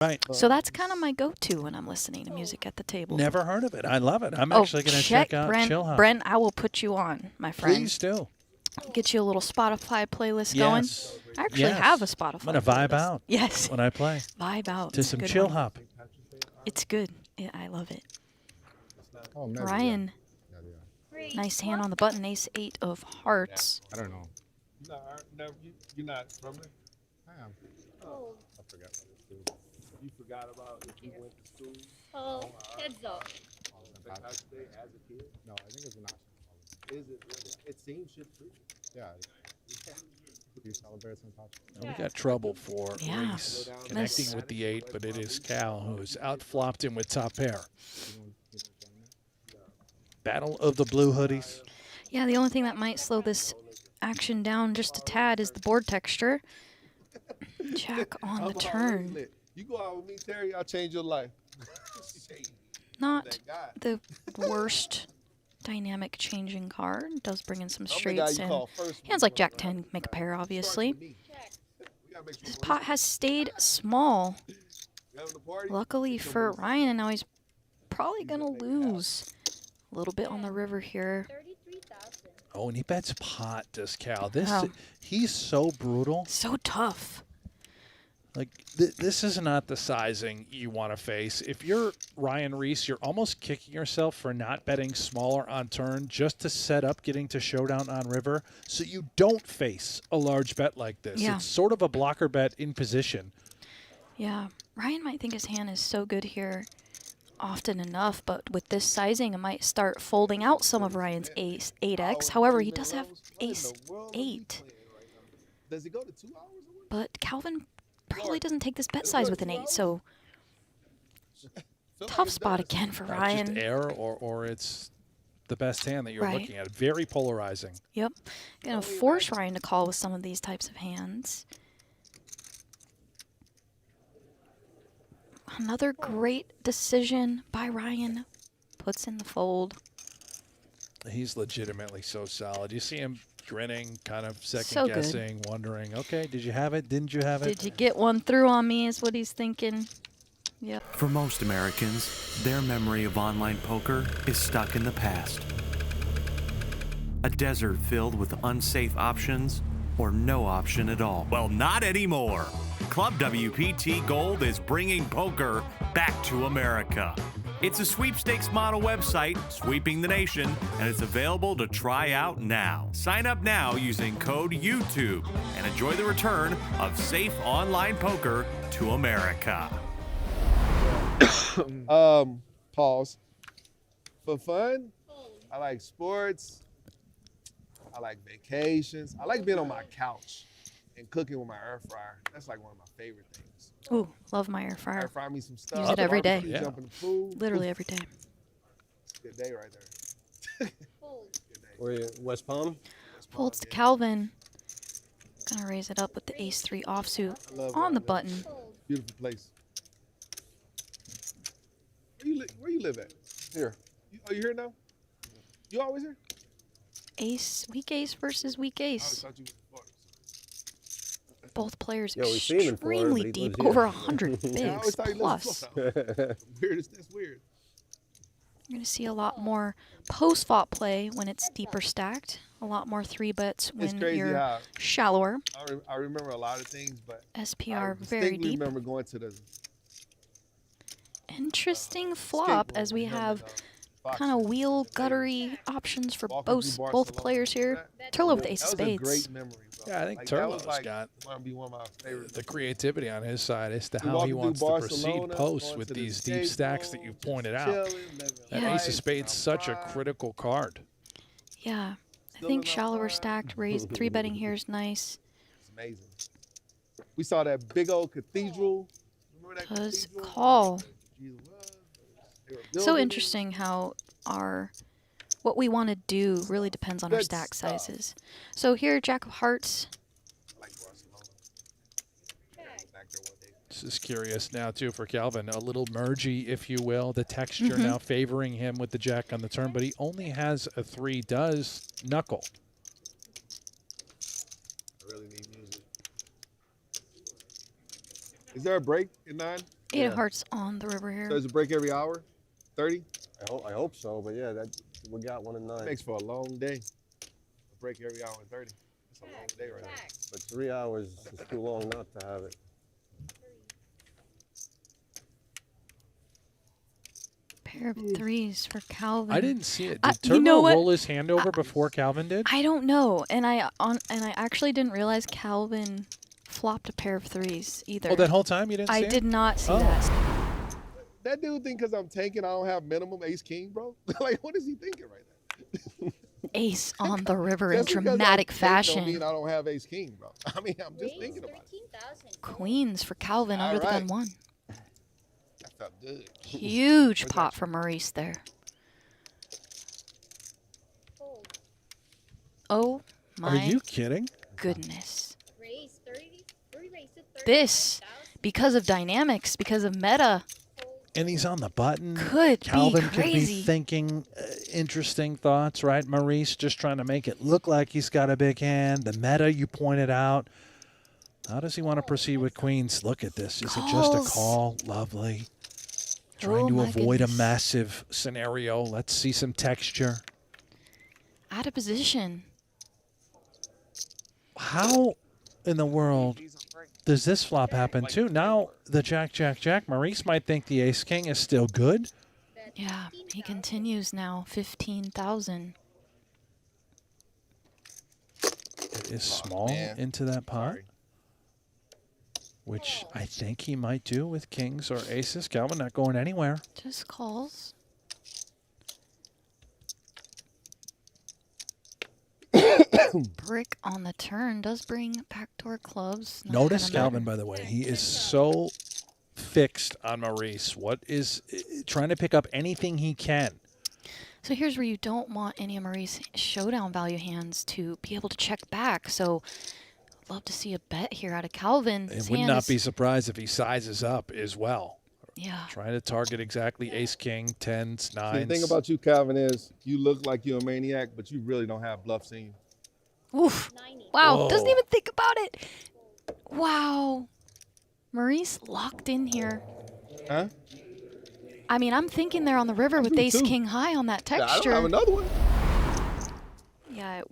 Right. So that's kind of my go-to when I'm listening to music at the table. Never heard of it. I love it. I'm actually going to check out Chill Hop. Brent, I will put you on, my friend. Please do. Get you a little Spotify playlist going. I actually have a Spotify. I'm going to vibe out. Yes. When I play. Vibe out. To some Chill Hop. It's good. Yeah, I love it. Oh, Ryan. Nice hand on the button. Ace-8 of hearts. I don't know. You're not from there? I am. Oh. I forgot. You forgot about if you went to school? Oh, heads up. As a kid? No, I think it's a national holiday. Is it really? It seems shit too. Yeah. Do you celebrate some pop? We got trouble for Maurice connecting with the 8, but it is Cal who's outflopped him with top pair. Battle of the blue hoodies. Yeah, the only thing that might slow this action down just a tad is the board texture. Jack on the turn. You go out with me, Terry, I'll change your life. Not the worst dynamic changing card. Does bring in some straights and hands like Jack 10 make a pair, obviously. This pot has stayed small. Luckily for Ryan, and now he's probably going to lose a little bit on the river here. Oh, and he bets pot, does Cal. He's so brutal. So tough. Like, this is not the sizing you want to face. If you're Ryan Reese, you're almost kicking yourself for not betting smaller on turn just to set up getting to showdown on river so you don't face a large bet like this. Yeah. It's sort of a blocker bet in position. Yeah. Ryan might think his hand is so good here often enough, but with this sizing, it might start folding out some of Ryan's ace 8x. However, he does have ace 8. Does it go to 2 hours? But Calvin probably doesn't take this bet size with an 8, so tough spot again for Ryan. Just error or it's the best hand that you're looking at. Very polarizing. Yep. Gonna force Ryan to call with some of these types of hands. Another great decision by Ryan. Puts in the fold. He's legitimately so solid. You see him grinning, kind of second-guessing, wondering, okay, did you have it? Didn't you have it? Did you get one through on me is what he's thinking. Yep. For most Americans, their memory of online poker is stuck in the past. A desert filled with unsafe options or no option at all. Well, not anymore. Club WPT Gold is bringing poker back to America. It's a sweepstakes model website sweeping the nation, and it's available to try out now. Sign up now using code YouTube and enjoy the return of safe online poker to America. Pause. For fun, I like sports. I like vacations. I like being on my couch and cooking with my air fryer. That's like one of my favorite things. Ooh, love my air fryer. Air fry me some stuff. Use it every day. Yeah. Jump in the pool. Literally every day. It's a good day right there. Where you, West Palm? Folds to Calvin. Gonna raise it up with the ace-3 offsuit on the button. Beautiful place. Where you live at? Here. Oh, you here now? You always here? Weak ace versus weak ace. Both players Yo, we've seen him before, extremely but he deep, lives here. over 100 bigs plus. Weird. That's weird. You're going to see a lot more post-flop play when it's deeper stacked. A lot more 3-bets when you're shallower. I remember a lot of things, but SPR I very deep. remember going to the interesting flop as we have kind of wheel guttery options for both players here. Turlough with the ace of spades. That was a great memory, bro. Yeah, I think Turlough's got the creativity on his side as to how he wants to proceed post with these deep stacks that you pointed out. That ace of spades such a critical card. Yeah, I think shallower stacked, raised 3-betting here is nice. It's amazing. We saw that big old cathedral. Does call. So interesting how what we want to do really depends on our stack sizes. So here, Jack of Hearts. This is curious now, too, for Calvin. A little mergy, if you will. The texture now favoring him with the Jack on the turn, but he only has a 3, does knuckle. I really need music. Is there a break in 9? Eight of hearts on the river here. So does it break every hour? 30? I hope so, but yeah, we got 1 and 9. That makes for a long day. A break every hour and 30. It's a long day right now. But 3 hours is too long not to have it. Pair of threes for Calvin. I didn't see it. Did you know Turlough what? roll his hand over before Calvin did? I don't know, and I actually didn't realize Calvin flopped a pair of threes either. Oh, that whole time you didn't see I it? did not see Oh. that. That dude think because I'm tanking, I don't have minimum ace king, bro? Like, what is he thinking right now? Ace on the river in Just because dramatic I tank don't fashion. mean I don't have ace king, bro. I mean, I'm just thinking about it. Queens for Calvin under the gun 1. That felt good. Huge Where's pot that? for Maurice there. Oh Are my you kidding? goodness. Raise 30, raise to 30. This, because of dynamics, because of meta, And he's on the button. could Calvin be could be crazy. thinking interesting thoughts, right? Maurice just trying to make it look like he's got a big hand. The meta you pointed out. How does he want to proceed with queens? Look at this. Is it just a Calls. call? Lovely. Trying Oh to my avoid goodness. a massive scenario. Let's see some texture. Out of position. How in the world does this flop happen too? Now the jack, jack, jack. Maurice might think the ace king is still good. Yeah, he continues now. 15,000. It is small man. into that pot, Sorry. which I think he might do with kings or aces. Calvin not going anywhere. Just calls. Brick on the turn does bring backdoor clubs. Not Notice gonna matter. Calvin, by the way. He is so fixed on Maurice. What is trying to pick up anything he can. So here's where you don't want any of Maurice's showdown value hands to be able to check back. So I'd love to see a bet here out of Calvin. I His would hand not is- be surprised if he sizes up as well. Yeah. Trying to target exactly ace, king, tens, See, the nines. thing about you, Calvin, is you look like you're a maniac, but you really don't have bluffs in you. Oof. Wow. Doesn't Whoa. even think about it. Wow. Maurice locked in here. Huh? I mean, I'm thinking they're on the river with do ace too. king high on that Yeah, I don't texture. have another one. Yeah,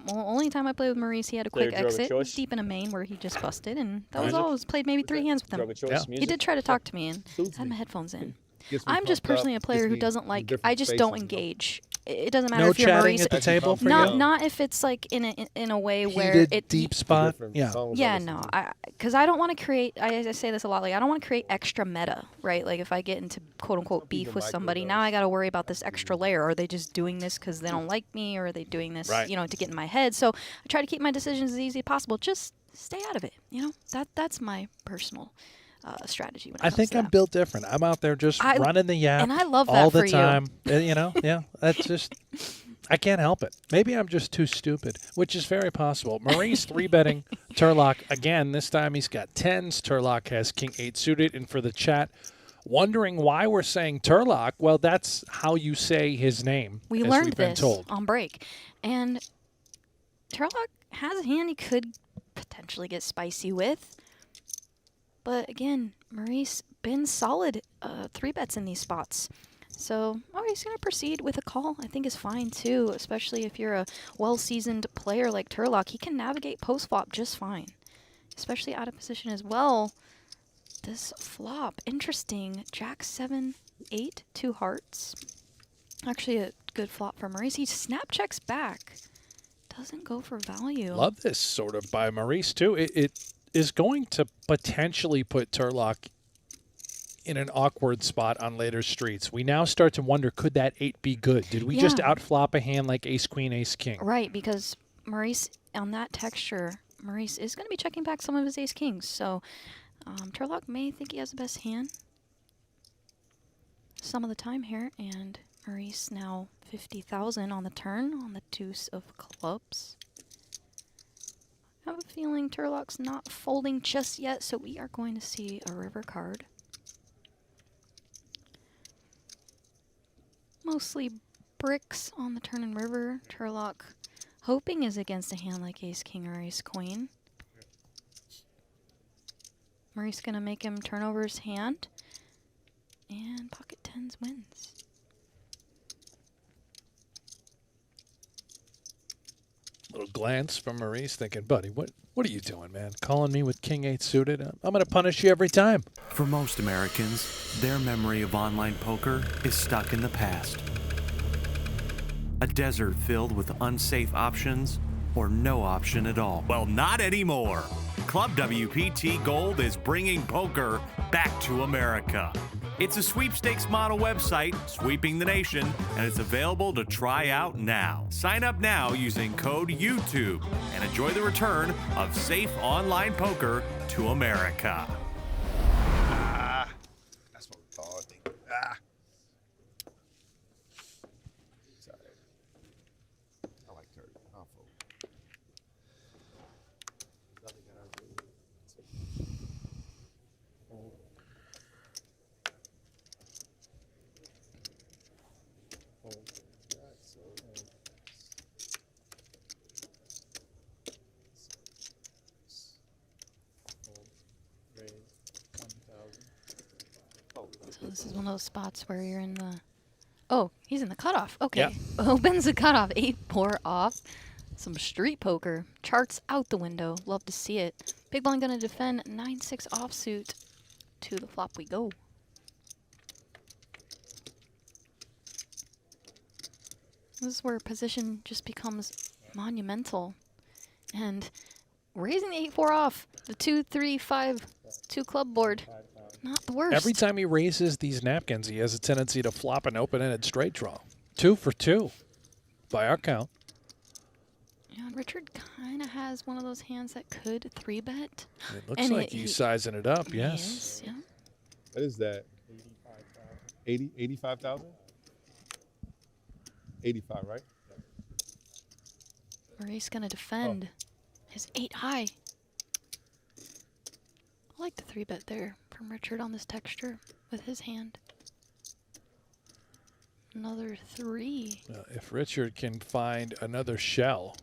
well, only time I played with Maurice, he had a quick Player drug of exit. It was choice. deep in a main where he just busted, and that was Music? all. I was played maybe 3 hands with Drug him. of choice, Yeah. music. He did try to talk to me, and Suits had me. my headphones in. Gets me I'm just pumped up, personally a player gets who me doesn't in like. different I just spaces, don't you know? engage. It doesn't matter No if you're chatting Maurice. at the table for Not you? not if it's like in a way where Heated, it. deep spot. Different Yeah. songs I Yeah, listen no, to. because I don't want to create. I say this a lot. Like, I don't want to create extra meta, right? Like, if I get into quote unquote beef people with somebody, microdose. now I got to worry about this extra layer. Are they just doing this because they don't like me, or are they doing this, Right. to get in my head? So I try to keep my decisions as easy as possible. Just stay out of it. That's my personal strategy. When it I comes think to I'm that. built different. I'm out there just I- running the yap and I love that all the for you. time. Yeah. That's just, I can't help it. Maybe I'm just too stupid, which is very possible. Maurice 3-betting Turlough again. This time he's got tens. Turlough has king 8 suited. And for the chat, wondering why we're saying Turlough, well, that's how you say his name. We as learned we've been this told. on break, and Turlough has a hand he could potentially get spicy with. But again, Maurice been solid 3-bets in these spots. So, he's going to proceed with a call. I think is fine too, especially if you're a well-seasoned player like Turlough. He can navigate post-flop just fine, especially out of position as well. This flop, interesting. Jack 7, 8, 2 hearts. Actually, a good flop for Maurice. He snap checks back. Doesn't go for value. Love this sort of by Maurice, too. It is going to potentially put Turlough in an awkward spot on later streets. We now start to wonder, could that 8 be good? Did we just Yeah. outflop a hand like ace, queen, ace, king? Right, because Maurice, on that texture, Maurice is going to be checking back some of his ace kings. So Turlough may think he has the best hand some of the time here. And Maurice now 50,000 on the turn on the deuce of clubs. I have a feeling Turlough's not folding just yet, so we are going to see a river card. Mostly bricks on the turn and river. Turlough hoping is against a hand like ace king or ace queen. Maurice gonna make him turn over his hand. And pocket tens wins. Little glance from Maurice thinking, buddy, what are you doing, man? Calling me with king 8 suited? I'm going to punish you every time. For most Americans, their memory of online poker is stuck in the past. A desert filled with unsafe options or no option at all. Well, not anymore. Club WPT Gold is bringing poker back to America. It's a sweepstakes model website sweeping the nation, and it's available to try out now. Sign up now using code YouTube and enjoy the return of safe online poker to America. That's what we call it. Ah. Sorry. I like turkey. I'll fold. So this is one of those spots where you're in the... Oh, he's in the cutoff. Okay. Yeah. Opens the cutoff. 8-4 off. Some street poker. Charts out the window. Love to see it. Big blind gonna defend 9-6 offsuit. To the flop we go. This is where position just becomes monumental. And raising the 8-4 off. The 2-3-5 2 club board. Not the worst. Every time he raises these napkins, he has a tendency to flop an open-ended straight draw. 2 for 2 by our count. Yeah, Richard kind of has one of those hands that could 3-bet. It looks like he's sizing it up, yes. Is, yeah. What is that? 85,000? 85, right? Maurice gonna defend his 8 high. I like the 3-bet there from Richard on this texture with his hand. Another 3. If Richard can find another shell,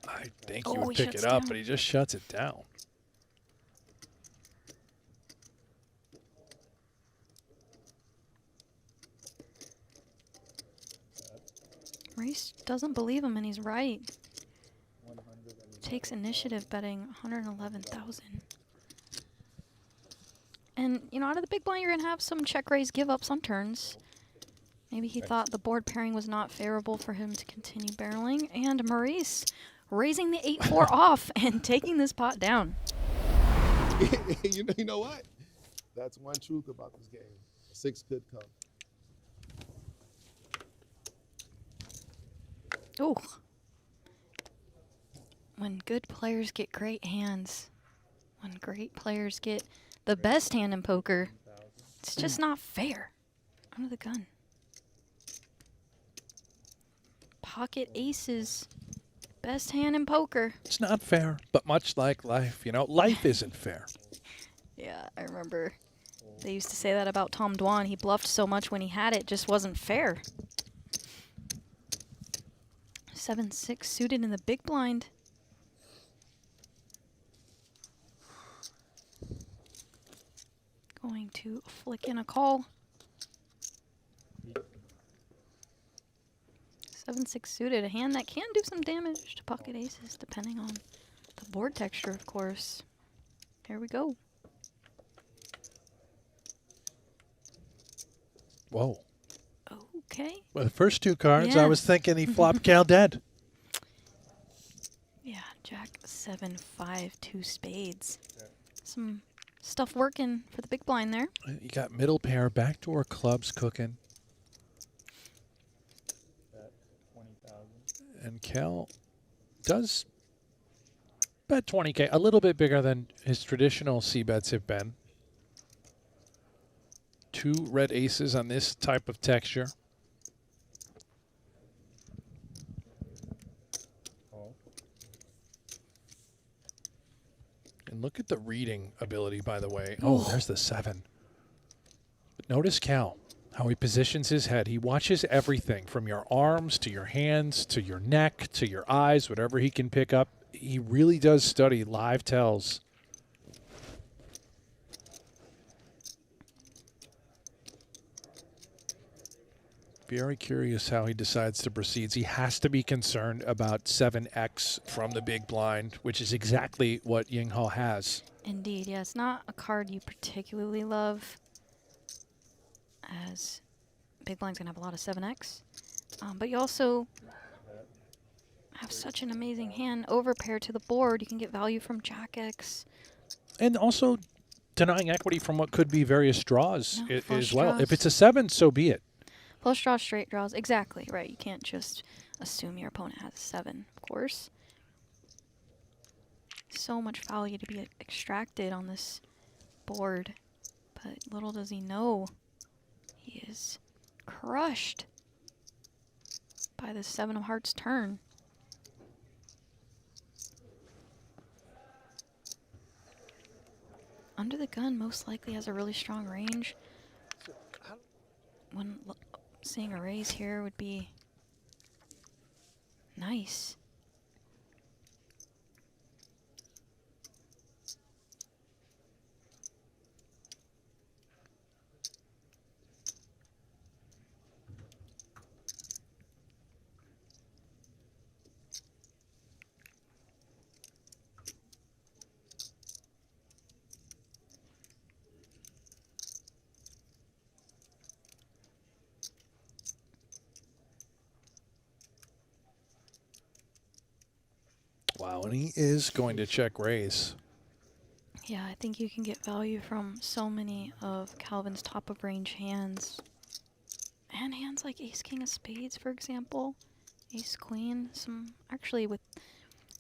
I think he would he pick it shuts up, down. but he just shuts it down. Maurice doesn't believe him, and he's right. Takes initiative betting 111,000. And, you know, out of the big blind, you're going to have some check raise give ups on turns. Maybe he thought the board pairing was not favorable for him to continue barreling. And Maurice raising the 8-4 off and taking this pot down. You know what? That's one truth about this game. A 6 could come. Oh. When good players get great hands, when great players get the best hand in poker, it's just not fair. Under the gun. Pocket aces. Best hand in poker. It's not fair, but much like life, you know, life isn't fair. Yeah, I remember they used to say that about Tom Dwan. He bluffed so much when he had it, just wasn't fair. 7-6 suited in the big blind. Going to flick in a call. 7-6 suited, a hand that can do some damage to pocket aces, depending on the board texture, of course. Here we go. Whoa. Okay. Well, the first 2 cards, Yeah. I was thinking he flopped Cal dead. Yeah, Jack 7-5 2 spades. Some stuff working for the big blind there. You got middle pair, backdoor clubs cooking. And Cal does bet 20K, a little bit bigger than his traditional C-bets have been. 2 red aces on this type of texture. And look at the reading ability, by the way. Oh, there's the 7. But notice Cal, how he positions his head. He watches everything from your arms to your hands to your neck to your eyes, whatever he can pick up. He really does study live tells. Very curious how he decides to proceed. He has to be concerned about 7x from the big blind, which is exactly what Ying Hao has. Indeed, yeah. It's not a card you particularly love, as big blind's going to have a lot of 7x. But you also have such an amazing hand. Overpair to the board. You can get value from Jack X. And also denying equity from what could be various draws No, as well. draws. If it's a 7, so be it. Flush draws, straight draws. Exactly, right. You can't just assume your opponent has a 7, of course. So much value to be extracted on this board. But little does he know, he is crushed by the 7 of hearts turn. Under the gun most likely has a really strong range. When seeing a raise here would be nice. Wow, and he is going to check raise. Yeah, I think you can get value from so many of Calvin's top of range hands. And hands like Ace King of Spades, for example. Ace Queen. Actually, with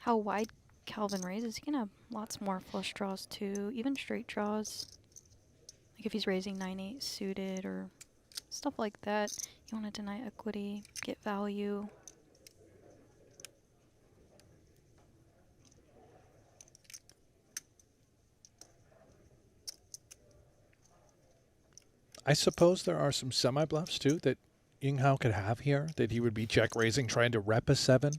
how wide Calvin raises, he can have lots more flush draws too, even straight draws. Like if he's raising 9-8 suited or stuff like that. You want to deny equity, get value. I suppose there are some semi-bluffs, too, that Ying Hao could have here, that he would be check-raising, trying to rep a 7,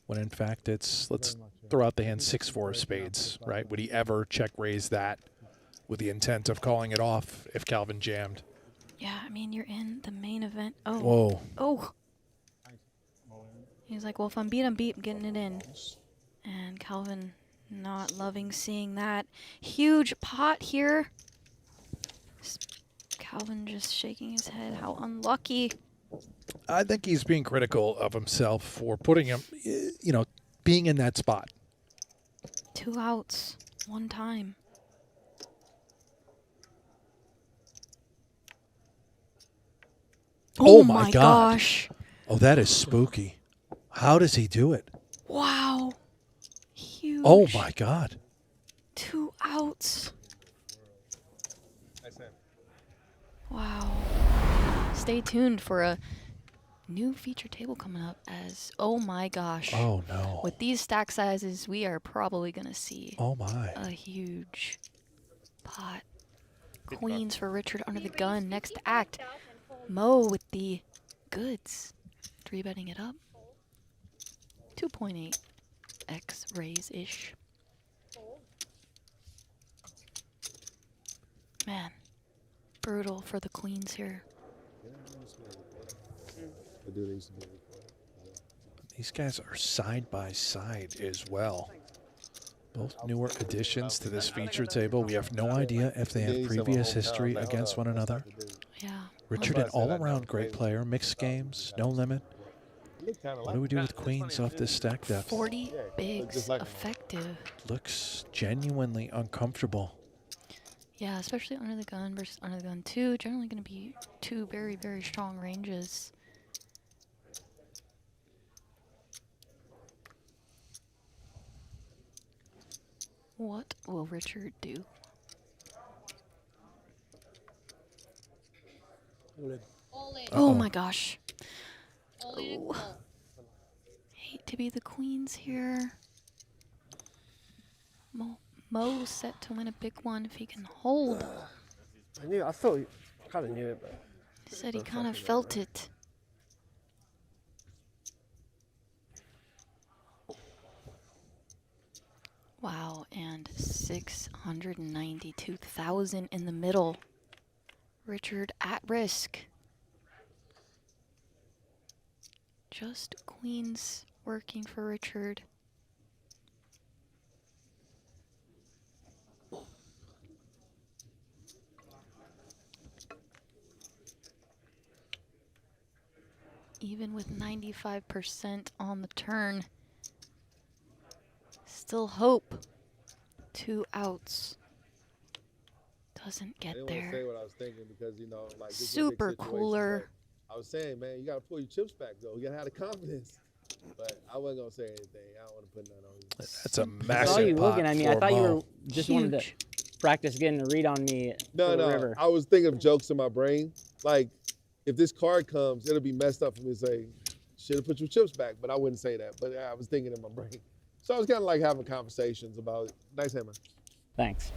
when in fact it's, let's throw out the hand 6-4 of spades, right? Would he ever check-raise that with the intent of calling it off if Calvin jammed? Yeah, I mean, you're in the main event. Oh. Whoa. Oh. He's like, well, if I'm beat, I'm beat. I'm getting it in. And Calvin not loving seeing that. Huge pot here. Calvin just shaking his head. How unlucky. I think he's being critical of himself for putting him, you know, being in that spot. 2 outs. 1 time. Oh my God. Gosh. Oh, that is spooky. How does he do it? Wow. Huge. Oh my God. 2 outs. Wow. Stay tuned for a new feature table coming up as, oh my gosh. Oh no. With these stack sizes, we are probably going to see Oh my. a huge pot. Queens for Richard under the gun. Next act. Mo with the goods. 3-betting it up. 2.8 X raise-ish. Man. Brutal for the queens here. These guys are side by side as well. Both newer additions to this feature table. We have no idea if they have previous history against one another. Yeah. Richard, an all-around great player. Mixed games, no limit. What do we do with queens off this stack depth? 40 bigs effective. Looks genuinely uncomfortable. Yeah, especially under the gun versus under the gun 2. Generally going to be 2 very, very strong ranges. What will Richard do? Oh my gosh. Oh. Hate to be the queens here. Mo set to win a big one if he can hold. I thought I kind of knew it, but He said he kind of felt it. Wow, and 692,000 in the middle. Richard at risk. Just queens working for Richard. Even with 95% on the turn, still hope. 2 outs. Doesn't get I didn't there. want to say what I was thinking because, you know, like, this is a Super big situation, cooler. but I was saying, man, you got to pull your chips back, though. You got to have the confidence. But I wasn't going to say anything. I don't want to put nothing on you. That's a I massive saw you pot looking at me. I for thought you Mo. were just wanted to practice getting a read on me No, for the no. river. I was thinking of jokes in my brain. Like, if this card comes, it'll be messed up for me to say, should have put your chips back. But I wouldn't say that. But I was thinking in my brain. So I was kind of like having conversations about it. Nice hand, man. Thanks.